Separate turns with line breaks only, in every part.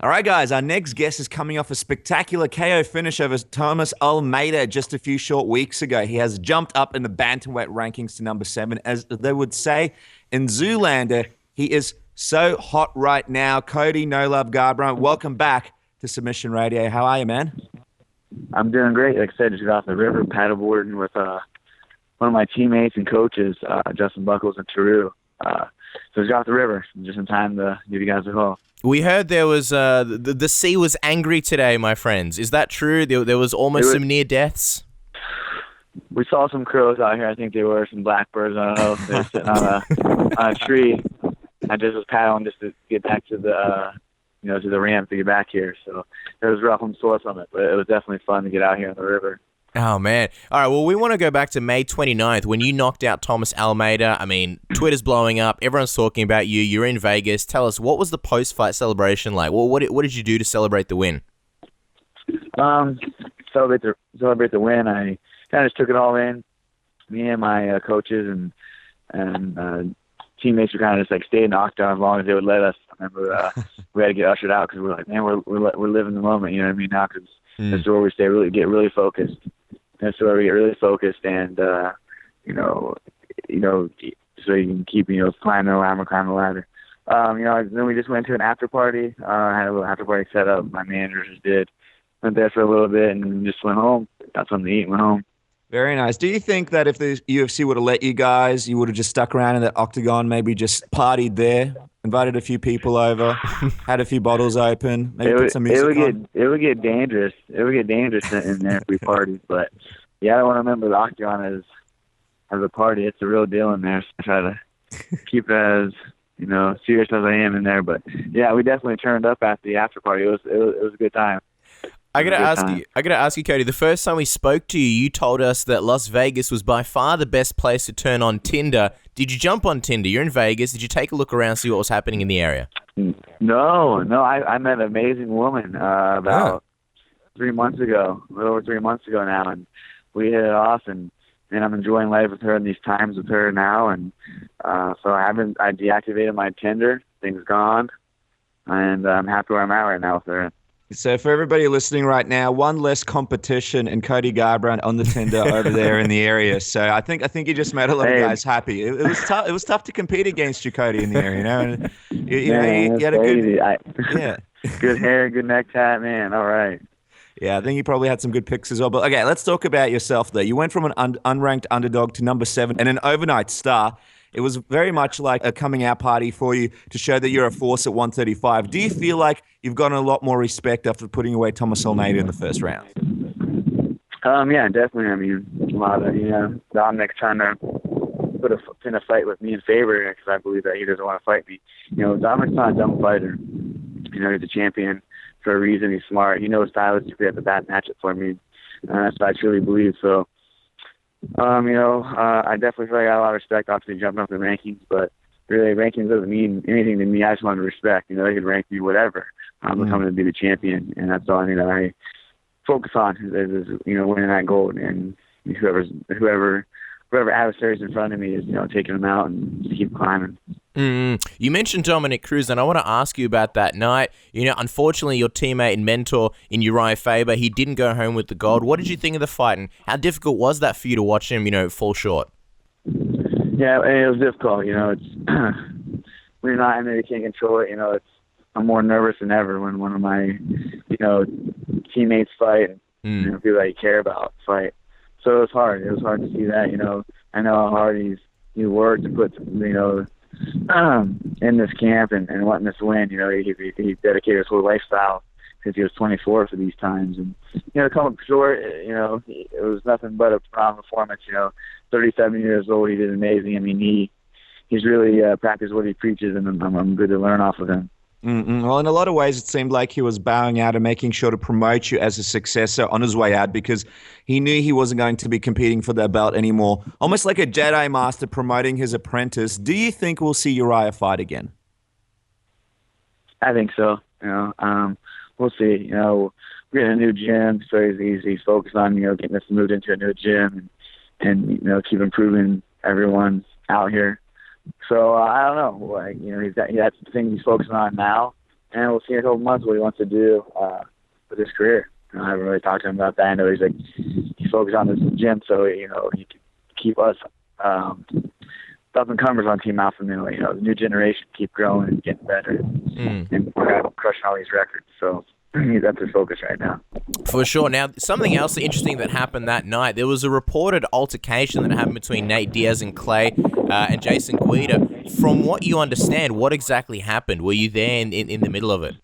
All right, guys, our next guest is coming off a spectacular KO finish over Thomas Almeida just a few short weeks ago. He has jumped up in the bantamweight rankings to number 7. As they would say in Zoolander, he is so hot right now. Cody No Love Garbrandt, welcome back to Submission Radio. How are you, man?
I'm doing great. Like I said, just got off the river paddleboarding with one of my teammates and coaches, Justin Buckles and Taru. So just got off the river just in time to give you guys a call.
We heard there was the sea was angry today, my friends. Is that true? There was almost some near deaths.
We saw some crows out here. I think they were some blackbirds. I don't know if they were sitting on a tree. I just was paddling just to get back to the to the ramp to get back here. So it was rough and sore from it, but it was definitely fun to get out here on the river.
Oh, man. All right, well, we want to go back to May 29th when you knocked out Thomas Almeida. I mean, Twitter's blowing up. Everyone's talking about you. You're in Vegas. Tell us, what was the post-fight celebration like? Well, what did you do to celebrate the win?
Celebrate the win. I kind of just took it all in. Me and my coaches and teammates were kind of just like stay in the octagon as long as they would let us. I remember we had to get ushered out because we're like, man, we're living the moment. You know what I mean? Now because that's where we get really focused. That's where we get really focused, and so you can keep climbing the ladder. Then we just went to an after party. I had a little after party set up. My manager just did. Went there for a little bit and just went home. Got something to eat and went home.
Very nice. Do you think that if the UFC would have let you guys, you would have just stuck around in the octagon, maybe just partied there, invited a few people over, had a few bottles open, maybe put some music on?
It would get dangerous. It would get dangerous in there if we partied. But yeah, I don't want to remember the octagon as a party. It's a real deal in there. So I try to keep it as serious as I am in there. But yeah, we definitely turned up at the after party. It was a good time.
I gotta ask you, Cody. The first time we spoke to you, you told us that Las Vegas was by far the best place to turn on Tinder. Did you jump on Tinder? You're in Vegas. Did you take a look around, see what was happening in the area?
No. I met an amazing woman about 3 months ago, a little over 3 months ago now, and we hit it off, and I'm enjoying life with her and these times with her now, and so I deactivated my Tinder. Things gone, and I'm happy where I'm at right now with her.
So for everybody listening right now, one less competition and Cody Garbrandt on the Tinder over there in the area. So I think you just made a lot of guys happy. It was tough. It was tough to compete against you, Cody, in the area. And, you had a good,
good hair, good necktie, man. All right.
Yeah, I think you probably had some good picks as well. But okay, let's talk about yourself there. You went from an unranked underdog to number 7 and an overnight star. It was very much like a coming out party for you to show that you're a force at 135. Do you feel like you've gotten a lot more respect after putting away Thomas Almeida in the first round?
Yeah, definitely. I mean, a lot of Dominick's trying to put in a fight with me and Faber because I believe that he doesn't want to fight me. Dominick's not a dumb fighter. He's a champion for a reason. He's smart. He knows stylistically at the bat match it for me. That's what I truly believe. So. I definitely feel like I got a lot of respect, obviously jumping up the rankings, but really rankings doesn't mean anything to me. I just want to respect. They can rank me whatever. I'm coming to be the champion, and that's all I need that I focus on is winning that gold, and whoever adversaries in front of me is taking them out and keep climbing.
You mentioned Dominick Cruz, and I want to ask you about that night. Unfortunately, your teammate and mentor in Urijah Faber, he didn't go home with the gold. What did you think of the fight, and how difficult was that for you to watch him, fall short?
Yeah, it was difficult. It's when you're not in there, you can't control it. I'm more nervous than ever when one of my, teammates fight, and people that you care about fight. So it was hard. It was hard to see that. I know how hard he worked to put, in this camp and wanting this win. He dedicated his whole lifestyle because he was 24 for these times. And, come up short, it was nothing but a strong performance. 37 years old, he did amazing. I mean, he's really practiced what he preaches, and I'm good to learn off of him.
Well, in a lot of ways, it seemed like he was bowing out and making sure to promote you as a successor on his way out because he knew he wasn't going to be competing for that belt anymore. Almost like a Jedi Master promoting his apprentice. Do you think we'll see Urijah fight again?
I think so. We'll see. We're in a new gym, so he's focused on getting us moved into a new gym and keep improving everyone out here. So I don't know. He got the thing he's focusing on now, and we'll see in a couple months what he wants to do with his career. I haven't really talked to him about that. I know he's focused on this gym, so he can keep us up and comers on Team Alpha Male. The new generation keep growing and getting better, and we're crushing all these records. So that's his focus right now.
For sure. Now, something else interesting that happened that night, there was a reported altercation that happened between Nate Diaz and Clay and Jason Guida. From what you understand, what exactly happened? Were you there in the middle of it?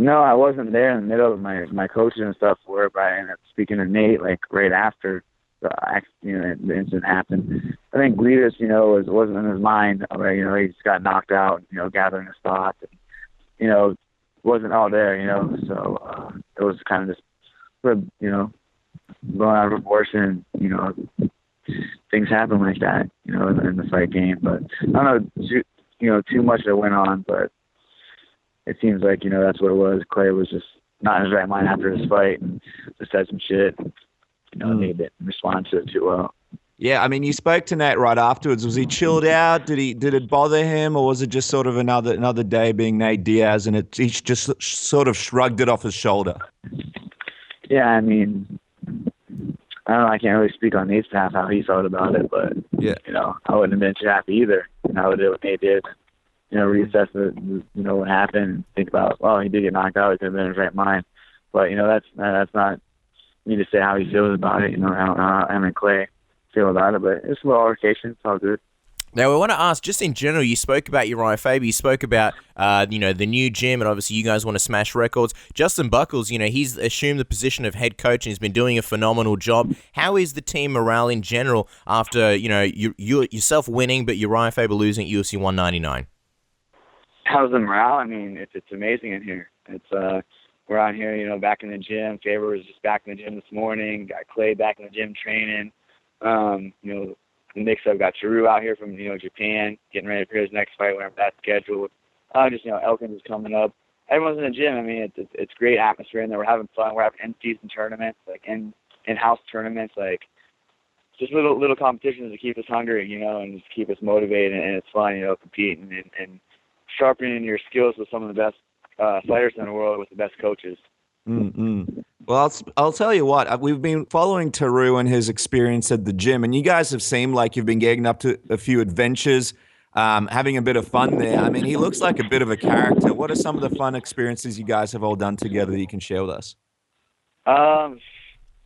No, I wasn't there in the middle of my coaches and stuff were, but I ended up speaking to Nate right after the incident happened. I think Guida's, wasn't in his mind. He just got knocked out, gathering his thoughts. And, wasn't all there, so it was kind of just, going out of proportion. Things happen like that, in the fight game. But I don't know, too much that went on, but it seems like, that's what it was. Clay was just not in his right mind after his fight and just said some shit. He didn't respond to it too well.
Yeah, I mean, you spoke to Nate right afterwards. Was he chilled out? Did it bother him, or was it just sort of another day being Nate Diaz, and he just sort of shrugged it off his shoulder?
Yeah, I mean, I don't know. I can't really speak on Nate's behalf how he felt about it, but
yeah,
I wouldn't have been too happy either. I would do what Nate did. Reassess what happened, and think about, well, he did get knocked out. He could have been in his right mind, but that's not me to say how he feels about it. How him and Clay feel about it, but it's a little altercation. It's all good.
Now, we want to ask, just in general, you spoke about Urijah Faber, you spoke about, the new gym, and obviously you guys want to smash records. Justin Buckles, he's assumed the position of head coach and he's been doing a phenomenal job. How is the team morale in general after, you yourself winning, but Urijah Faber losing at UFC 199?
How's the morale? I mean, it's amazing in here. It's we're out here, back in the gym. Faber was just back in the gym this morning. Got Clay back in the gym training. The mix-up got Teru out here from, Japan, getting ready for his next fight, whenever that's scheduled. Elkins is coming up. Everyone's in the gym. I mean, it's great atmosphere in there. We're having fun. We're having in-season tournaments, in-house tournaments, just little competitions to keep us hungry, and just keep us motivated, and it's fun, competing and sharpening your skills with some of the best fighters in the world with the best coaches.
Mm-hmm. Well, I'll tell you what, we've been following Teru and his experience at the gym, and you guys have seemed like you've been getting up to a few adventures, having a bit of fun there. I mean, he looks like a bit of a character. What are some of the fun experiences you guys have all done together that you can share with us?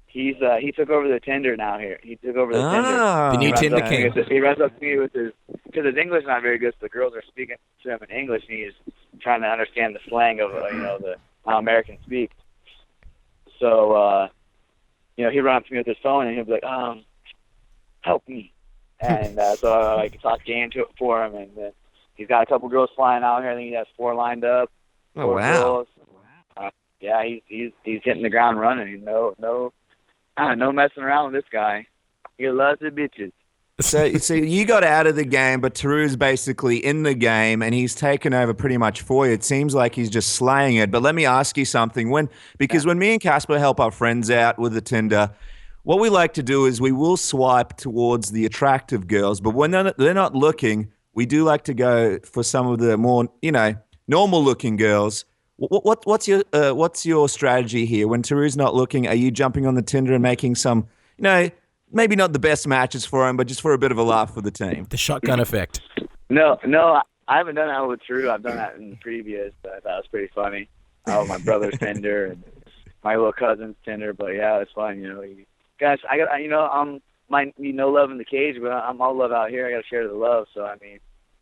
He took over the Tinder now here. He took over the Tinder.
The new Tinder king.
He runs up to me with because his English is not very good, so the girls are speaking to him in English, and he's trying to understand the slang of, how Americans speak. So, he'd run up to me with his phone, and he'd be like, help me. And so I could talk game to it for him, and he's got a couple girls flying out here. I think he has 4 lined up.
Oh, wow.
Girls. Yeah, he's hitting the ground running. No messing around with this guy. He loves the bitches.
So you got out of the game, but Teru's basically in the game, and he's taken over pretty much for you. It seems like he's just slaying it. But let me ask you something. Because when me and Casper help our friends out with the Tinder, what we like to do is we will swipe towards the attractive girls, but when they're not looking, we do like to go for some of the more, normal-looking girls. What's your strategy here? When Teru's not looking, are you jumping on the Tinder and making some, maybe not the best matches for him, but just for a bit of a laugh for the team?
The shotgun effect.
No, I haven't done that with Teru. I've done that in the previous. I thought it was pretty funny. My brother's Tinder and my little cousin's Tinder, but yeah, it's fun. Guys, might be no love in the cage, but I'm all love out here. I got to share the love. So I mean,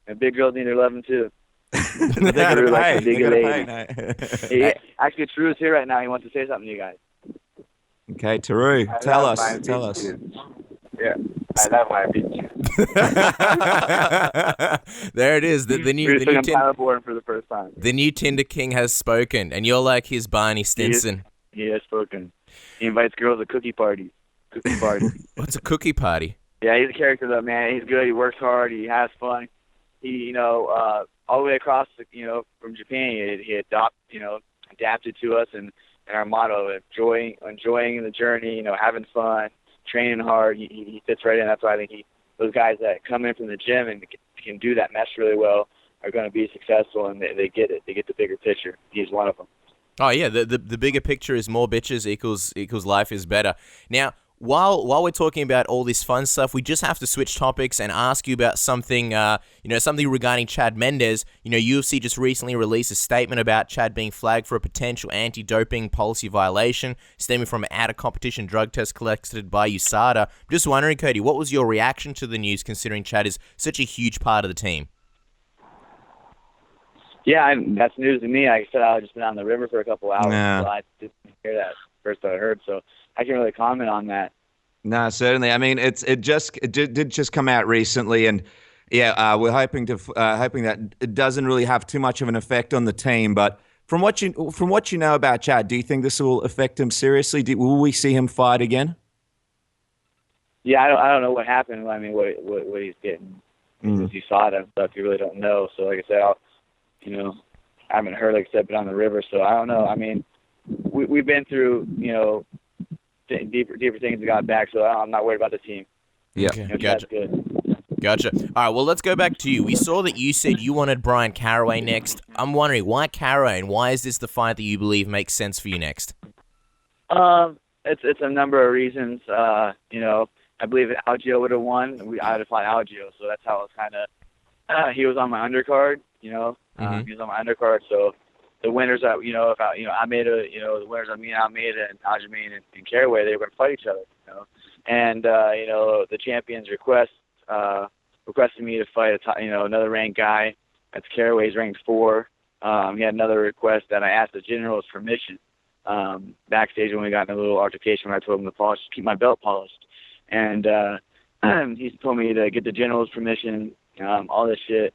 and big girls need their loving too.
They gotta pay.
Actually, Teru's here right now. He wants to say something to you guys.
Okay, Teru, tell us.
Yeah, I love my opinion.
There it is. The new
paddleboarding for the first time.
The new Tinder king has spoken, and you're like his Barney Stinson.
He has spoken. He invites girls to cookie parties.
What's a cookie party?
Yeah, he's a character though, man. He's good. He works hard. He has fun. He, all the way across, from Japan, he adapted to us and our motto, enjoying the journey, having fun, training hard. He fits right in. That's why I think those guys that come in from the gym and can do that mesh really well, are going to be successful, and they get it. They get the bigger picture. He's one of them.
Oh yeah, the bigger picture is more bitches equals life is better. Now, while we're talking about all this fun stuff, we just have to switch topics and ask you about something, something regarding Chad Mendes. UFC just recently released a statement about Chad being flagged for a potential anti-doping policy violation, stemming from an out-of-competition drug test collected by USADA. I'm just wondering, Cody, what was your reaction to the news, considering Chad is such a huge part of the team?
Yeah, that's news to me. Like I said, I've just been on the river for a couple hours, so I didn't hear that first I heard. So I can't really comment on that.
No, certainly. I mean, it did just come out recently, and yeah, we're hoping that it doesn't really have too much of an effect on the team. But from what you know about Chad, do you think this will affect him seriously? Will we see him fight again?
Yeah, I don't know what happened. I mean, what he's getting. Because you saw that stuff, you really don't know. So like I said, I haven't heard, like I said, been on the river, so I don't know. I mean, we've been through, deeper things that got back, so I'm not worried about the team.
Yeah,
okay.
That's good.
Gotcha. All right, well, let's go back to you. We saw that you said you wanted Bryan Caraway next. I'm wondering, why Caraway, and why is this the fight that you believe makes sense for you next?
It's a number of reasons. I believe if Algeo would have won, I would have fought Algeo, so that's how it was kind of. He was on my undercard, he was on my undercard, so the winners that, Almeida, the winners of me and Almeida and Aljemain and Caraway, they were going to fight each other, and the champions requested me to fight another ranked guy. That's Caraway's ranked 4. He had another request that I asked the general's permission backstage when we got in a little altercation, when I told him to keep my belt polished, and he told me to get the general's permission, all this shit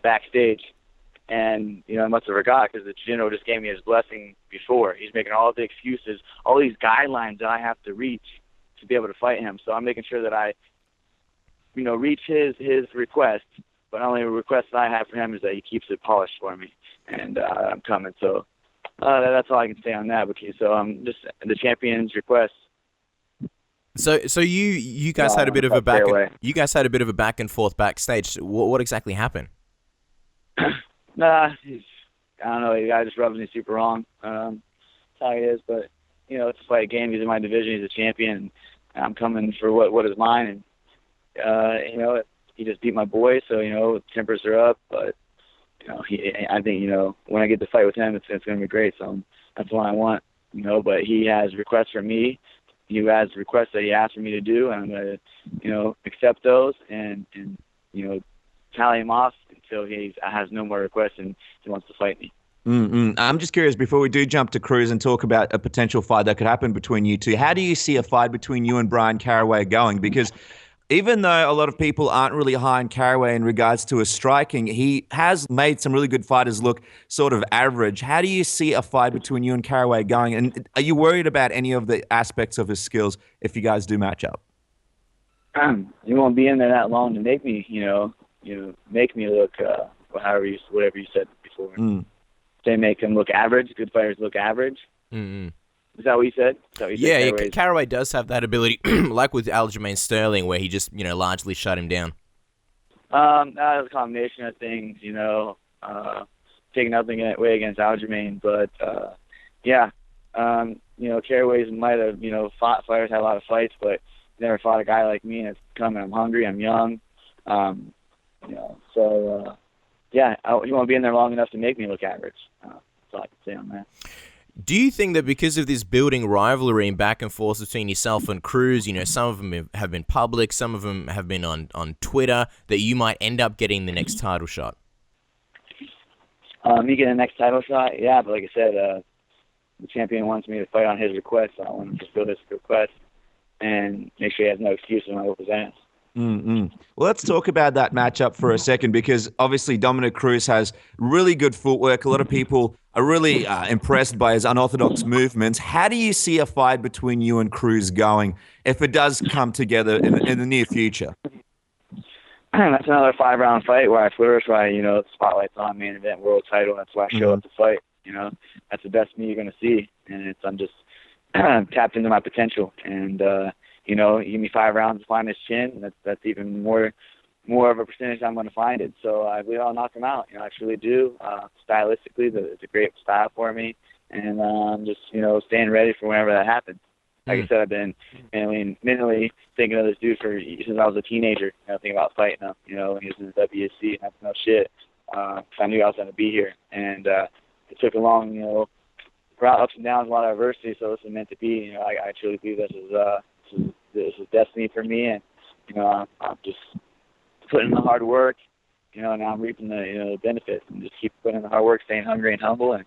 backstage. And, I must have forgot because the general just gave me his blessing before. He's making all the excuses, all these guidelines that I have to reach to be able to fight him. So I'm making sure that I, reach his request. But the only request that I have for him is that he keeps it polished for me. And I'm coming. So that's all I can say on that. So just the champion's request.
So you guys had a bit of a back and forth backstage. What exactly happened?
Nah, I don't know. The guy just rubs me super wrong. That's how he is. But it's a fight game. He's in my division. He's a champion. And I'm coming for what is mine. And he just beat my boy. So tempers are up. But I think when I get to fight with him, it's going to be great. So that's what I want. But he has requests from me. He has requests that he asked for me to do, and I'm going to accept those and tally him off until he has no more requests and he wants to fight me.
I'm just curious, before we do jump to Cruz and talk about a potential fight that could happen between you two, how do you see a fight between you and Bryan Caraway going? Because even though a lot of people aren't really high on Caraway in regards to his striking, he has made some really good fighters look sort of average. How do you see a fight between you and Caraway going? And are you worried about any of the aspects of his skills if you guys do match up?
You won't be in there that long to make me, make me look, whatever you said before. They make him look average. Good fighters look average.
Mm-hmm.
Is that what you said?
Yeah, Caraway does have that ability, like with Aljemain Sterling, where he just, largely shut him down.
That was a combination of things, taking nothing away against Aljemain, but Caraway's might have, fought fighters, had a lot of fights, but never fought a guy like me, and it's coming. I'm hungry, I'm young, you won't be in there long enough to make me look average. That's all I can say on that.
Do you think that because of this building rivalry and back and forth between yourself and Cruz, some of them have been public, some of them have been on Twitter, that you might end up getting the next title shot?
Me getting the next title shot? Yeah, but like I said, the champion wants me to fight on his request, so I want him to fulfill his request and make sure he has no excuse when I whoop his ass.
Well, let's talk about that matchup for a second, because obviously Dominick Cruz has really good footwork. A lot of people are really impressed by his unorthodox movements. How do you see a fight between you and Cruz going if it does come together in the near future?
That's another 5-round fight where I flourish, where the spotlight's on, main event, world title. That's why I show up to fight. That's the best me you're going to see, and I'm just tapped into my potential. And you give me 5 rounds to find his chin. That's even more more of a percentage I'm going to find it. So I believe I'll knock him out. I truly do. Stylistically, it's a great style for me, and just staying ready for whenever that happens. Like I said, I've been mentally thinking of this dude since I was a teenager. Thinking about fighting him. When he was in the WSC, and I no shit. I knew I was going to be here, and it took a long, route, ups and downs, a lot of adversity. So this is meant to be. I truly believe this is destiny for me, and I'm just putting in the hard work. Now I'm reaping the benefits, and just keep putting in the hard work, staying hungry and humble, and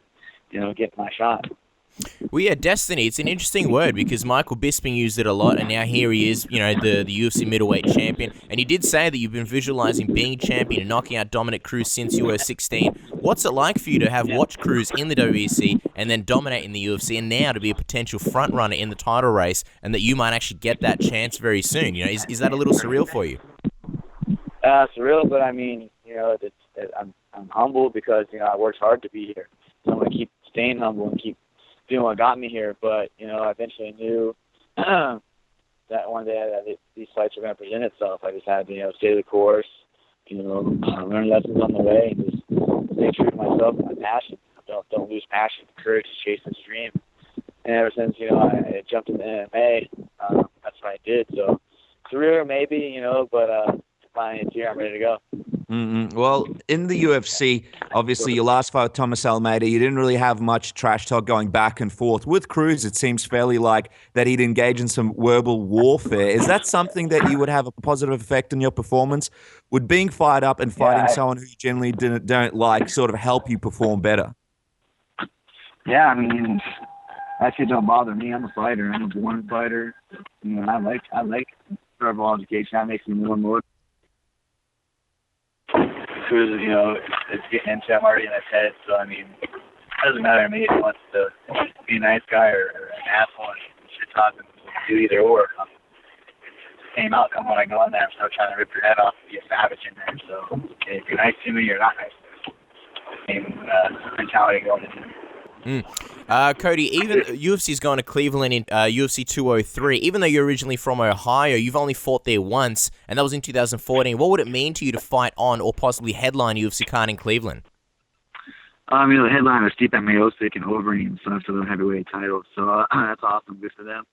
getting my shot.
Well, yeah, destiny. It's an interesting word because Michael Bisping used it a lot, and now here he is, the UFC middleweight champion. And he did say that you've been visualizing being champion and knocking out Dominick Cruz since you were 16. What's it like for you to have watched Cruz in the WEC and then dominate in the UFC, and now to be a potential front runner in the title race, and that you might actually get that chance very soon? Is that a little surreal for you?
Surreal, but I mean, I'm humble because I worked hard to be here. So I'm gonna keep staying humble and keep doing what got me here. But I eventually knew that one day that these fights were going to present itself. I just had to stay the course, learn lessons on the way, and just stay true to myself and my passion. Don't lose passion, courage to chase this dream. And ever since I jumped into MMA, that's what I did. So career maybe, but finally it's here. I'm ready to go.
Well, in the UFC, obviously your last fight with Thomas Almeida, you didn't really have much trash talk going back and forth. With Cruz, it seems fairly like that he'd engage in some verbal warfare. Is that something that you would have a positive effect on your performance? Would being fired up and fighting someone who you generally don't like sort of help you perform better?
Yeah, I mean, that shit don't bother me. I'm a fighter. I'm a born fighter. I like verbal altercation. That makes me more motivated. Cruz, it's getting into him already in his head. So, I mean, it doesn't matter to me if he wants to be a nice guy or an asshole and shit talk and do either or. It's the same outcome when I go in there. I'm still trying to rip your head off and be a savage in there. So, if you're nice to me, you're not nice to me. Same mentality going into it.
Cody, even UFC's going to Cleveland in UFC 203. Even though you're originally from Ohio, you've only fought there once, and that was in 2014. What would it mean to you to fight on or possibly headline UFC card in Cleveland?
The headliner is Stipe Miocic and Overeem, so after the heavyweight title. So that's awesome. Good for them.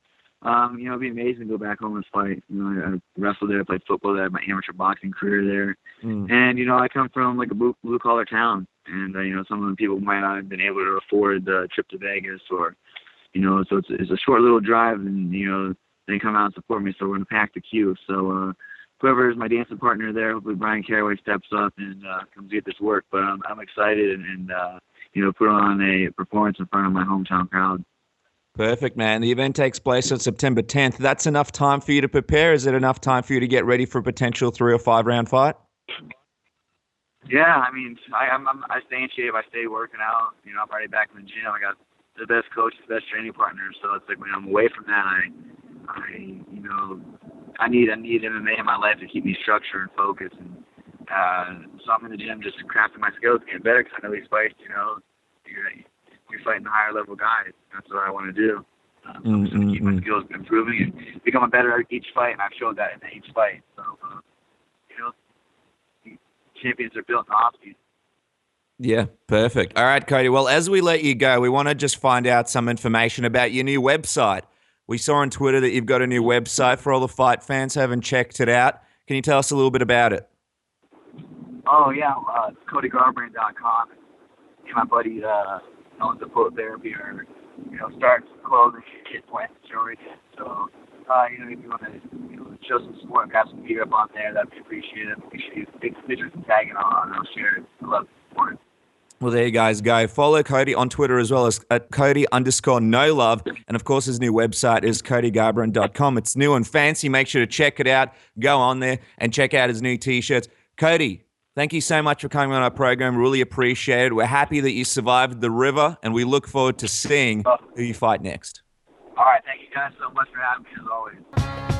It'd be amazing to go back home and fight. I wrestled there, played football there, my amateur boxing career there. And, I come from like a blue-collar town. And, some of the people might not have been able to afford the trip to Vegas or, so it's a short little drive and, they come out and support me. So we're going to pack the queue. So whoever is my dancing partner there, hopefully Bryan Caraway steps up and comes get this work. But I'm excited and put on a performance in front of my hometown crowd.
Perfect, man. The event takes place on September 10th. That's enough time for you to prepare? Is it enough time for you to get ready for a potential 3 or 5 round fight?
Yeah, I mean, I stay in shape. I stay working out. I'm already back in the gym. I got the best coach, the best training partner. So it's like when I'm away from that, I need MMA in my life to keep me structured and focused. And so I'm in the gym just crafting my skills, getting better. Because I know these fights, you're fighting the higher level guys. That's what I want to do. I'm just going to keep my skills improving and becoming better at each fight. And I've showed that in each fight. So, champions are built in the off-season.
Yeah, perfect. All right, Cody. Well, as we let you go, we want to just find out some information about your new website. We saw on Twitter that you've got a new website for all the fight fans who haven't checked it out. Can you tell us a little bit about it?
Oh, yeah. It's CodyGarbrandt.com. My buddy owns a foot therapy or, starts clothing, kid plant storage. So, if you want to show some support and got some gear up on there, that'd be appreciated. Make sure you take some pictures and tag it on, and I'll share it. I love support.
Well, there you guys go. Follow Cody on Twitter as well as at Cody_NoLove. And, of course, his new website is CodyGarbrandt.com. It's new and fancy. Make sure to check it out. Go on there and check out his new T-shirts. Cody, thank you so much for coming on our program. Really appreciate it. We're happy that you survived the river, and we look forward to seeing who you fight next.
All right. Thank you guys so much for having me, as always.